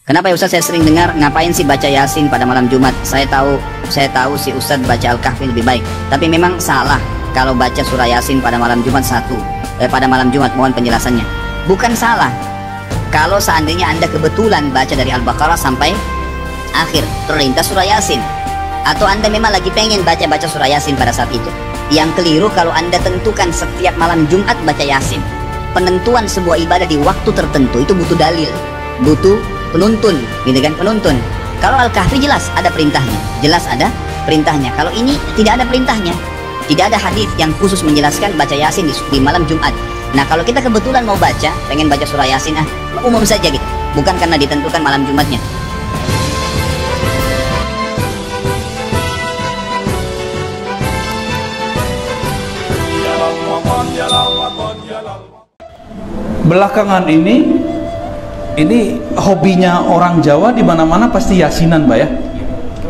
Kenapa ya Ustaz, saya sering dengar ngapain sih baca Yasin pada malam Jumat? Saya tahu si Ustaz baca Al-Kahfi lebih baik. Tapi memang salah kalau baca surah Yasin pada malam Jumat pada malam Jumat. Mohon penjelasannya. Bukan salah kalau seandainya Anda kebetulan baca dari Al-Baqarah sampai akhir terlintas surah Yasin, atau Anda memang lagi pengen baca surah Yasin pada saat itu. Yang keliru kalau Anda tentukan setiap malam Jumat baca Yasin. Penentuan sebuah ibadah di waktu tertentu itu butuh dalil, butuh penuntun, gitu kan, penuntun. Kalau Al-Kahfi jelas ada perintahnya, Kalau ini tidak ada perintahnya, tidak ada hadis yang khusus menjelaskan baca Yasin di malam Jumat. Nah, kalau kita kebetulan mau baca, pengen baca surah Yasin, umum saja gitu, bukan karena ditentukan malam Jumatnya. Belakangan ini hobinya orang Jawa, di mana-mana pasti yasinan, Mbak ya.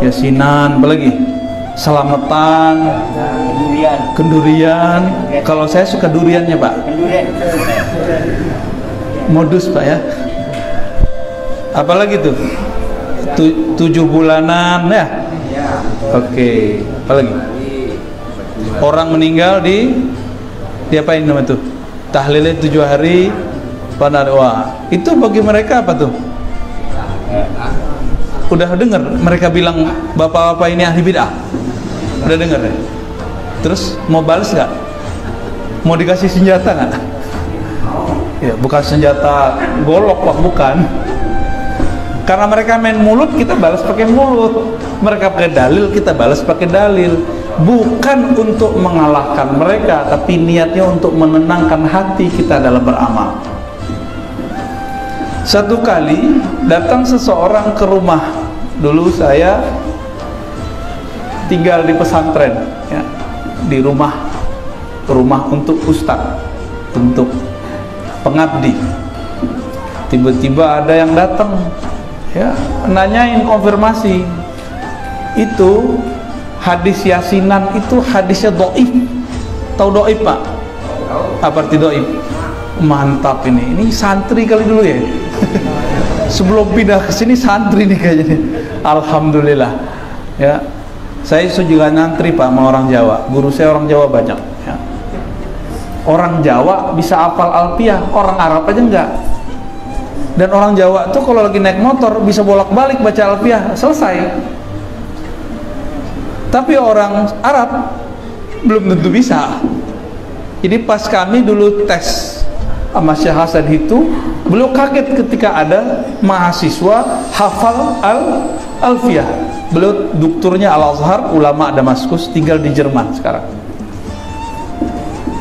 Yasinan, apalagi selamatan, kendurian. Kalau saya suka duriannya, Pak. Modus, Pak ya. Apalagi tuh? 7 bulanan ya. Oke, apalagi? Orang meninggal diapain namanya tuh? Tahlilnya 7 hari. Wah, itu bagi mereka apa tuh? Udah dengar mereka bilang bapak-bapak ini ahli bid'ah? Udah dengar ya? Terus mau balas nggak? Mau dikasih senjata nggak? Ya, bukan senjata golok, Pak, bukan. Karena mereka main mulut, kita balas pakai mulut. Mereka pakai dalil, kita balas pakai dalil. Bukan untuk mengalahkan mereka, tapi niatnya untuk menenangkan hati kita dalam beramal. Satu kali datang seseorang ke rumah. Dulu saya tinggal di pesantren ya, di rumah untuk ustaz, untuk pengabdi. Tiba-tiba ada yang datang ya, nanyain konfirmasi. Itu hadis yasinan itu hadisnya dhaif. Tahu dhaif, Pak? Apa arti dhaif? Mantap ini santri kali dulu ya. Sebelum pindah ke sini santri nih kayaknya. Alhamdulillah. Ya. Saya juga nyantri, Pak, sama orang Jawa. Guru saya orang Jawa banyak ya. Orang Jawa bisa hafal Alfiah, orang Arab aja enggak. Dan orang Jawa tuh kalau lagi naik motor bisa bolak-balik baca Alfiah, selesai. Tapi orang Arab belum tentu bisa. Jadi pas kami dulu tes sama Syekh Hasan itu, beliau kaget ketika ada mahasiswa hafal Alfiah. Beliau doktornya Al-Azhar, ulama Damaskus, tinggal di Jerman sekarang.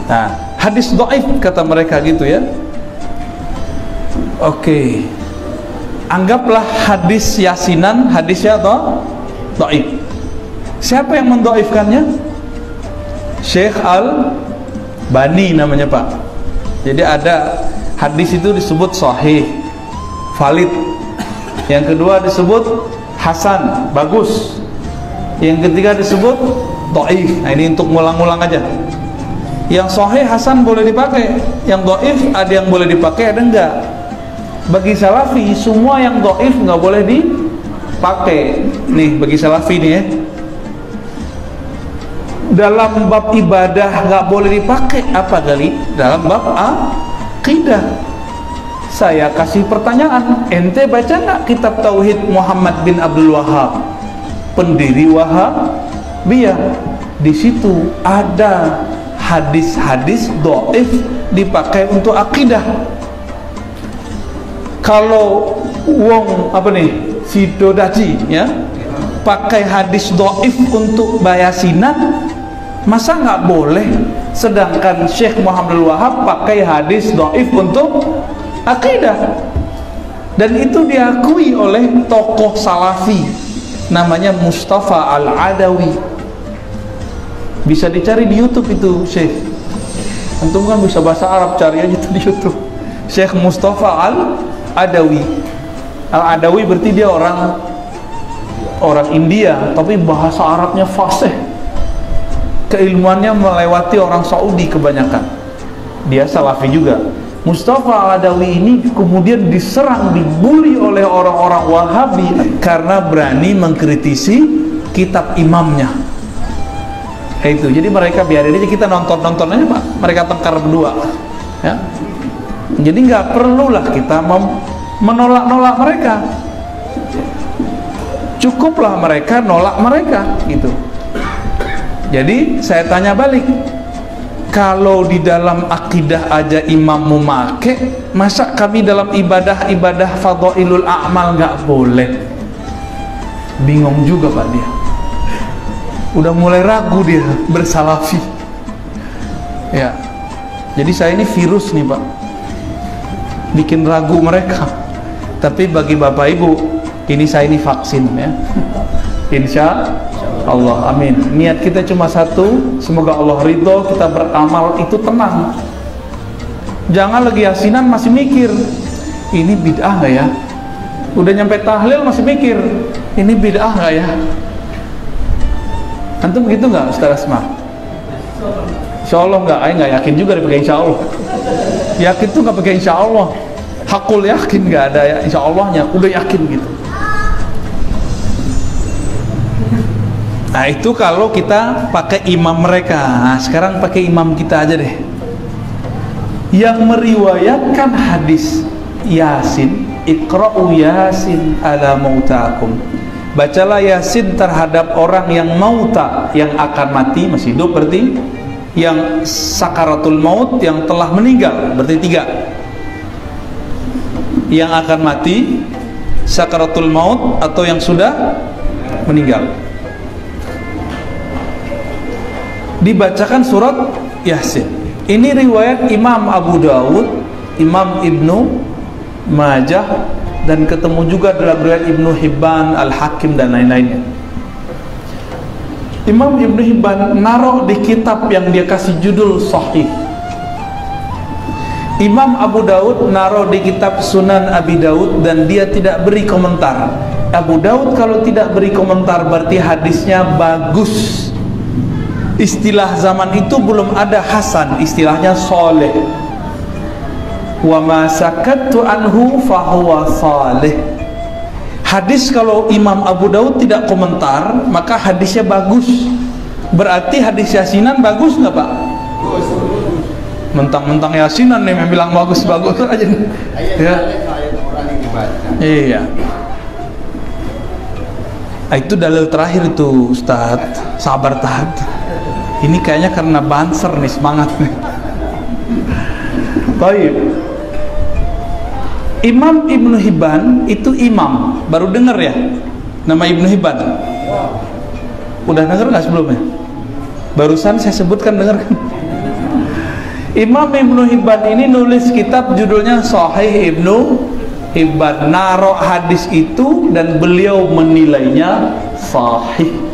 Nah, hadis dhaif kata mereka gitu ya. Oke. Anggaplah hadis yasinan hadisnya dhaif. Siapa yang mendhaifkannya? Syekh Al-Bani namanya, Pak. Jadi ada hadis itu disebut sahih, valid. Yang kedua disebut hasan, bagus. Yang ketiga disebut dhaif. Nah, ini untuk ngulang-ngulang aja. Yang sahih, hasan boleh dipakai. Yang dhaif ada yang boleh dipakai, ada enggak. Bagi salafi semua yang dhaif nggak boleh dipakai. Nih bagi salafi nih ya. Dalam bab ibadah nggak boleh dipakai apa kali? Dalam bab akidah. Saya kasih pertanyaan, ente baca nggak kitab Tauhid Muhammad bin Abdul Wahab, pendiri Wahabiyah? Di situ ada hadis-hadis dhaif dipakai untuk akidah. Kalau wong apa nih, si Dodaji ya, pakai hadis dhaif untuk bayasinan, masa nggak boleh? Sedangkan Syekh Muhammad Wahab pakai hadis dhaif untuk akidah. Dan itu diakui oleh tokoh salafi namanya Mustafa Al-Adawi. Bisa dicari di YouTube itu, Syekh. Antum kan bisa bahasa Arab, cari aja itu di YouTube. Syekh Mustafa Al-Adawi. Al-Adawi berarti dia orang India, tapi bahasa Arabnya fasih. Keilmuannya melewati orang Saudi kebanyakan. Dia salafi juga. Mustafa Al-Adawi ini kemudian diserang, dibully oleh orang-orang Wahabi karena berani mengkritisi kitab imamnya. Itu. Jadi mereka biarin aja, kita nonton aja Pak. Mereka tengkar berdua. Ya. Jadi nggak perlulah kita menolak mereka. Cukuplah mereka nolak mereka gitu. Jadi saya tanya balik, kalau di dalam akidah aja imam memakai, masa kami dalam ibadah fadhailul a'mal nggak boleh? Bingung juga Pak dia. Udah mulai ragu dia bersalafi. Ya. Jadi saya ini virus nih Pak, bikin ragu mereka. Tapi bagi Bapak Ibu, ini saya ini vaksin ya. Insya Allah, amin. Niat kita cuma satu, semoga Allah ridho, kita beramal itu tenang. Jangan lagi yasinan masih mikir, ini bid'ah nggak ya? Udah nyampe tahlil masih mikir, ini bid'ah nggak ya? Antum begitu nggak, Ustaz Asma? Insya Allah nggak, nggak yakin juga dia pakai insya Allah. Yakin tuh nggak pakai insya Allah. Hakul yakin nggak ada ya insya Allahnya, udah yakin gitu. Nah itu kalau kita pakai imam mereka. Nah, sekarang pakai imam kita aja deh, yang meriwayatkan hadis Yasin, Iqra'u Yasin ala mautakum. Bacalah Yasin terhadap orang yang mauta, yang akan mati, masih hidup berarti, yang sakaratul maut, yang telah meninggal, berarti 3. Yang akan mati, sakaratul maut, atau yang sudah meninggal. Dibacakan surat Yasin. Ini riwayat Imam Abu Dawud, Imam Ibnu Majah, dan ketemu juga dalam riwayat Ibnu Hibban, Al-Hakim, dan lain-lainnya. Imam Ibnu Hibban naruh di kitab yang dia kasih judul Sahih. Imam Abu Dawud naruh di kitab Sunan Abi Dawud, dan dia tidak beri komentar. Abu Dawud kalau tidak beri komentar berarti hadisnya bagus. Istilah zaman itu belum ada hasan, istilahnya soleh. Wa ma sakattu anhu fahuwa salih. Hadis kalau Imam Abu Dawud tidak komentar, maka hadisnya bagus. Berarti hadis yasinan bagus nggak Pak? Mentang-mentang yasinan nih yang bilang bagus-bagus aja nih. Ya. Iya. Nah, itu dalil terakhir itu Ustadz. Sabar tahan. Ini kayaknya karena banser nih, semangat nih. Baik. Imam Ibnu Hibban itu imam, baru dengar ya nama Ibnu Hibban? Udah dengar nggak sebelumnya? Barusan saya sebutkan, dengar kan? Imam Ibnu Hibban ini nulis kitab judulnya Sahih Ibnu Hibban, naruh hadis itu dan beliau menilainya sahih.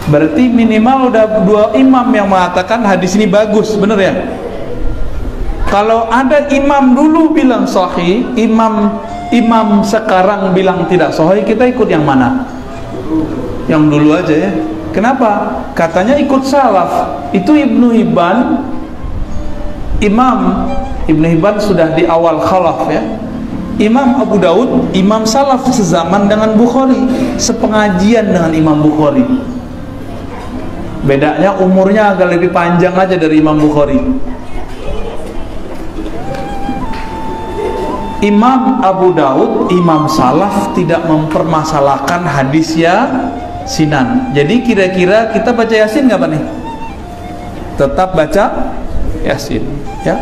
Berarti minimal udah 2 imam yang mengatakan hadis ini bagus, bener ya? Kalau ada imam dulu bilang sahih, imam sekarang bilang tidak sahih, kita ikut yang mana? Yang dulu aja ya. Kenapa? Katanya ikut salaf. Itu Ibnu Hibban, Imam Ibnu Hibban sudah di awal khalaf ya. Imam Abu Dawud, imam salaf sezaman dengan Bukhari, sepengajian dengan Imam Bukhari. Bedanya umurnya agak lebih panjang aja dari Imam Bukhari. Imam Abu Dawud, imam salaf, tidak mempermasalahkan hadis yasinan. Jadi kira-kira kita baca yasin nggak Pak nih? Tetap baca yasin ya.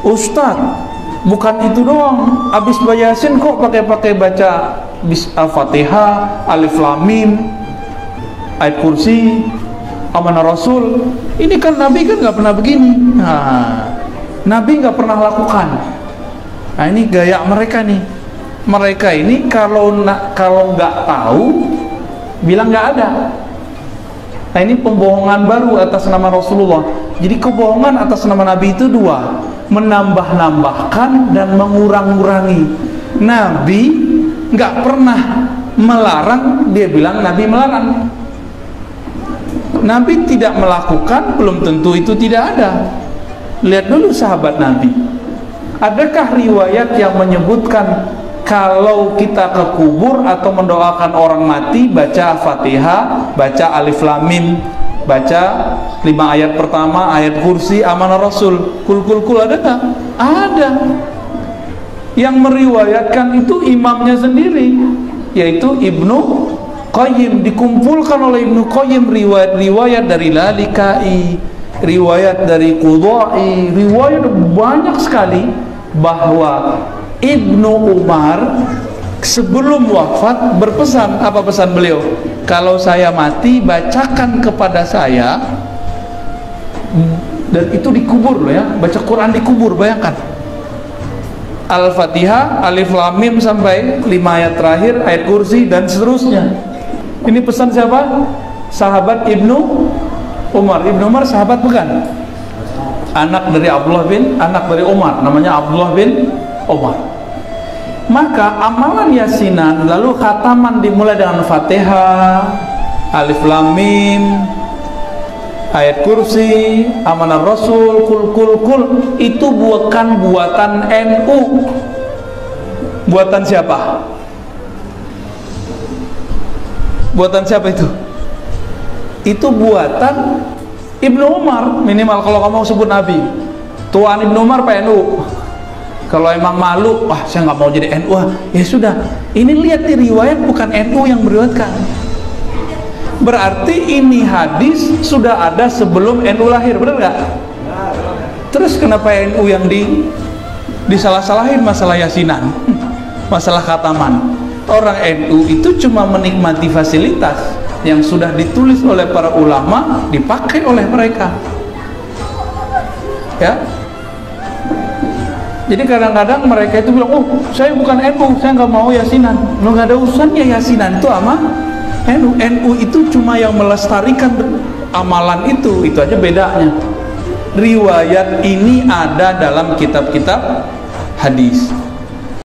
Ustadz, bukan itu doang, habis baca yasin kok pakai baca Al-Fatihah, Alif Lam Mim, ayat kursi, amanah Rasul. Ini kan Nabi kan nggak pernah begini. Nah, Nabi nggak pernah lakukan. Nah ini gaya mereka nih. Mereka ini kalau nggak tahu bilang nggak ada. Nah ini pembohongan baru atas nama Rasulullah. Jadi kebohongan atas nama Nabi itu 2, menambah-nambahkan dan mengurang-urangi. Nabi nggak pernah melarang, dia bilang Nabi melarang. Nabi tidak melakukan, belum tentu itu tidak ada. Lihat dulu sahabat Nabi. Adakah riwayat yang menyebutkan kalau kita ke kubur atau mendoakan orang mati baca Fatihah, baca Alif Lam Mim, baca 5 ayat pertama, ayat kursi, amanah Rasul, kul ada nggak? Ada. Yang meriwayatkan itu imamnya sendiri, yaitu Ibnu Qayyim. Dikumpulkan oleh Ibnu Qayyim riwayat-riwayat dari Lalikai, riwayat dari Qudai, riwayat banyak sekali bahwa Ibnu Umar sebelum wafat berpesan. Apa pesan beliau? Kalau saya mati, bacakan kepada saya, dan itu dikubur loh ya, baca Quran dikubur, bayangkan. Al-Fatihah, Alif Lam Mim sampai 5 ayat terakhir, ayat kursi dan seterusnya. Ini pesan siapa? Sahabat Ibnu Umar. Ibnu Umar sahabat bukan? Anak dari Umar, namanya Abdullah bin Umar. Maka amalan yasinan lalu khataman dimulai dengan Fatihah, Alif Lam Mim, ayat kursi, amanah Rasul, kul itu bukan buatan NU. Buatan siapa? Buatan siapa itu? Itu buatan Ibnu Umar. Minimal kalau kamu sebut Nabi, tuan Ibnu Umar PNU. Kalau emang malu, wah saya nggak mau jadi NU, ya sudah. Ini lihat di riwayat bukan NU yang meriwayatkan. Berarti ini hadis sudah ada sebelum NU lahir, benar nggak? Terus kenapa NU yang disalah-salahin masalah yasinan, masalah khataman? Orang NU itu cuma menikmati fasilitas yang sudah ditulis oleh para ulama, dipakai oleh mereka. Ya. Jadi kadang-kadang mereka itu bilang, oh saya bukan NU, saya nggak mau yasinan. Lo nggak ada urusannya yasinan itu sama NU. NU itu cuma yang melestarikan amalan itu aja bedanya. Riwayat ini ada dalam kitab-kitab hadis.